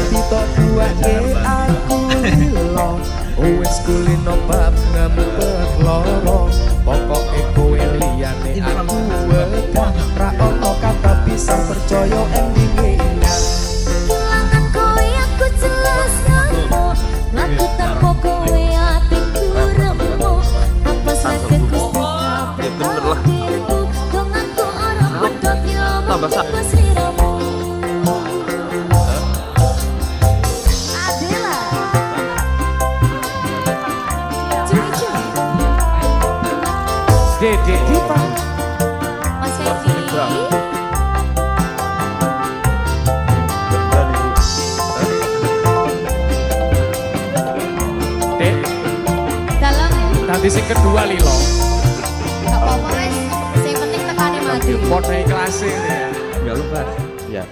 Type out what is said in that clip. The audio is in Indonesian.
Pito dua ke aku lilo wis kulino bab ngempet loro pokoke kowe liyane aku wegah ra ono kata bisa percaya endinge indah kelangan kowe aku jelas ngaku laku tanpa kowe atiku remo apa sakit Gusti kabeh dong aku ora pedot yo tambah sak sliramu Dede Dipa Mas Fendi Dek dalam nanti sing kedua Lilo gak apa-apa mas yang penting tekane maju Billboard naik kelas ini ya nggak lupa ya